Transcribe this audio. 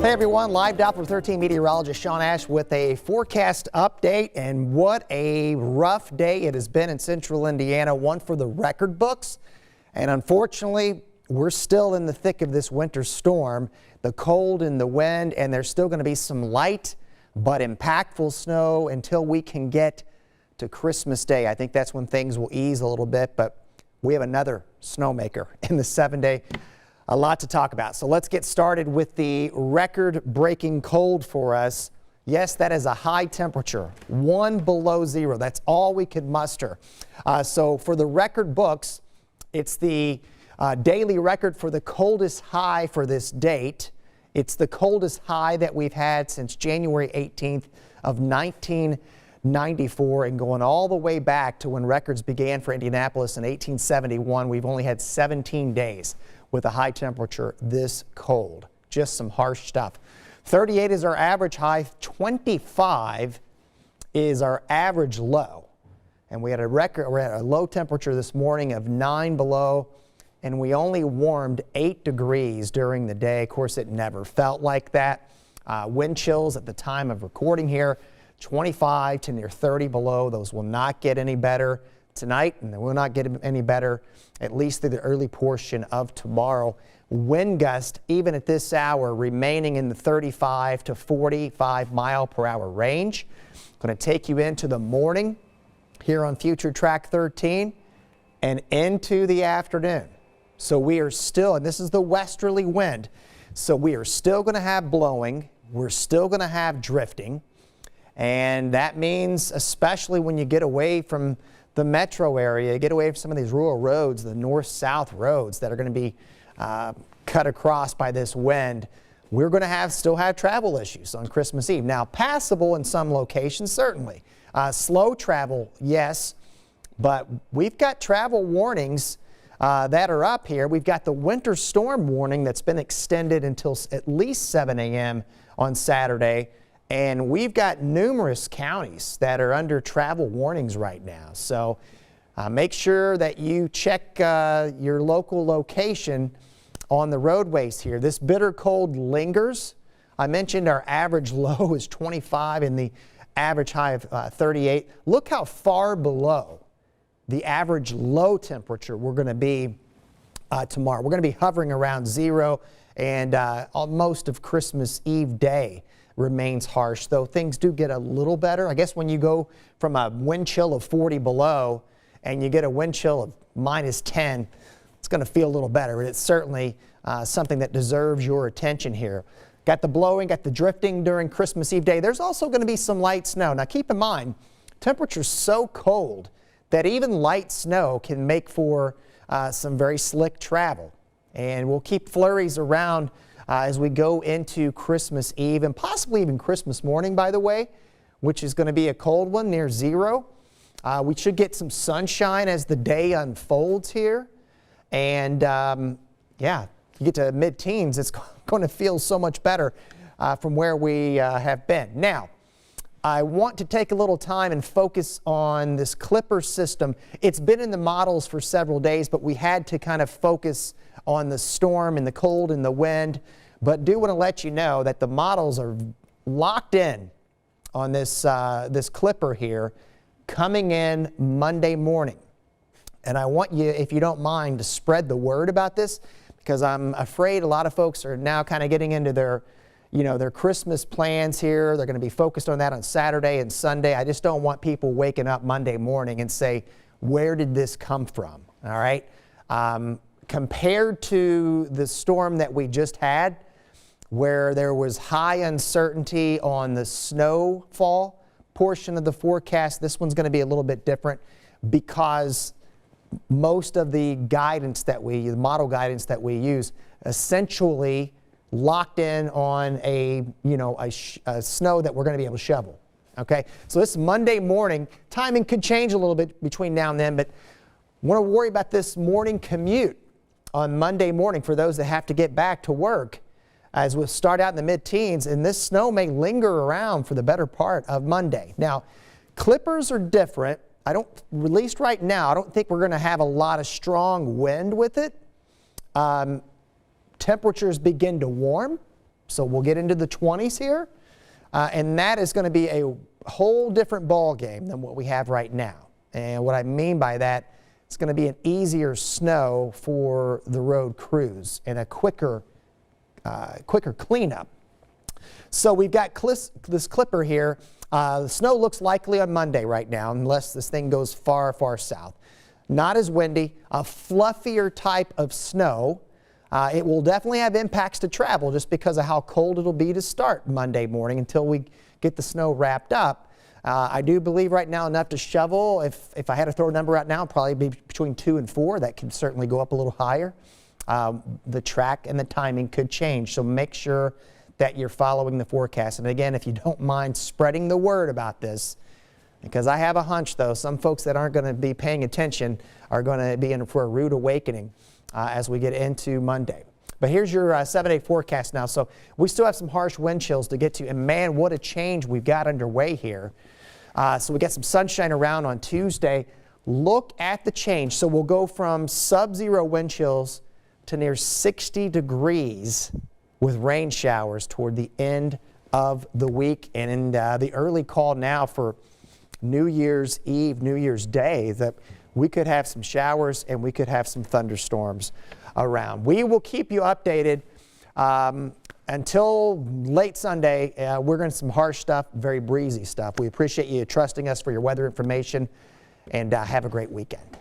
Hey everyone, live Doppler 13 meteorologist Sean Ash with a forecast update, and what a rough day it has been in central Indiana, one for the record books. And unfortunately, we're still in the thick of this winter storm, the cold and the wind, and there's still going to be some light but impactful snow until we can get to Christmas Day. I think that's when things will ease a little bit, but we have another snowmaker in the 7-day. A lot to talk about. So let's get started with the record-breaking cold for us. Yes, that is a high temperature, 1 below 0. That's all we could muster. So for the record books, it's the daily record for the coldest high for this date. It's the coldest high that we've had since January 18th of 1994, and going all the way back to when records began for Indianapolis in 1871. We've only had 17 days with a high temperature this cold. Just some harsh stuff. 38 is our average high. 25 is our average low. And we're at a low temperature this morning of 9 below, and we only warmed 8 degrees during the day. Of course, it never felt like that. Wind chills at the time of recording here, 25 to near 30 below. Those will not get any better tonight, and they will not get any better at least through the early portion of tomorrow. Wind gust, even at this hour, remaining in the 35 to 45 mile per hour range. Going to take you into the morning here on Future Track 13 and into the afternoon. So we are still, and this is the westerly wind, so we are still going to have blowing. We're still going to have drifting, and that means especially when you get away from the metro area, get away from some of these rural roads, the north-south roads that are going to be cut across by this wind, we're going to still have travel issues on Christmas Eve. Now, passable in some locations, certainly. Slow travel, yes, but we've got travel warnings that are up here. We've got the winter storm warning that's been extended until at least 7 a.m. on Saturday. And we've got numerous counties that are under travel warnings right now. So make sure that you check your local location on the roadways here. This bitter cold lingers. I mentioned our average low is 25 and the average high of 38. Look how far below the average low temperature we're going to be tomorrow. We're going to be hovering around 0, and most of Christmas Eve day remains harsh, though things do get a little better. I guess when you go from a wind chill of 40 below and you get a wind chill of -10, it's going to feel a little better. It's certainly something that deserves your attention here. Got the blowing, got the drifting during Christmas Eve day. There's also going to be some light snow. Now keep in mind, temperature's so cold that even light snow can make for some very slick travel. And we'll keep flurries around as we go into Christmas Eve and possibly even Christmas morning, by the way, which is going to be a cold one near 0. We should get some sunshine as the day unfolds here. And yeah, you get to mid-teens, it's going to feel so much better from where we have been. Now, I want to take a little time and focus on this Clipper system. It's been in the models for several days, but we had to kind of focus on the storm and the cold and the wind. But do want to let you know that the models are locked in on this, this Clipper here coming in Monday morning. And I want you, if you don't mind, to spread the word about this, because I'm afraid a lot of folks are now kind of getting into their Christmas plans here. They're going to be focused on that on Saturday and Sunday. I just don't want people waking up Monday morning and say, where did this come from? All right. Compared to the storm that we just had, where there was high uncertainty on the snowfall portion of the forecast, this one's going to be a little bit different because most of the guidance that the model guidance that we use essentially locked in on a snow that we're going to be able to shovel. Okay, so this Monday morning, timing could change a little bit between now and then, but want to worry about this morning commute on Monday morning for those that have to get back to work as we start out in the mid-teens, and this snow may linger around for the better part of Monday. Now, Clippers are different. At least right now, I don't think we're going to have a lot of strong wind with it. Temperatures begin to warm, So we'll get into the 20s here, and that is going to be a whole different ball game than what we have right now. And what I mean by that, it's going to be an easier snow for the road crews and a quicker cleanup. So we've got this clipper here. The snow looks likely on Monday right now, unless this thing goes far, far south. Not as windy, a fluffier type of snow. It will definitely have impacts to travel just because of how cold it'll be to start Monday morning until we get the snow wrapped up. I do believe right now enough to shovel. If I had to throw a number out now, it'd probably be between 2 and 4. That can certainly go up a little higher. The track and the timing could change, so make sure that you're following the forecast. And again, if you don't mind spreading the word about this, because I have a hunch though, some folks that aren't going to be paying attention are going to be in for a rude awakening as we get into Monday. But here's your 7-day forecast now. So we still have some harsh wind chills to get to, and man, what a change we've got underway here. So we got some sunshine around on Tuesday. Look at the change. So we'll go from sub-zero wind chills to near 60 degrees with rain showers toward the end of the week, and in the early call now for New Year's Eve, New Year's Day, that we could have some showers and we could have some thunderstorms around. We will keep you updated until late Sunday. We're going to some harsh stuff, very breezy stuff. We appreciate you trusting us for your weather information, and have a great weekend.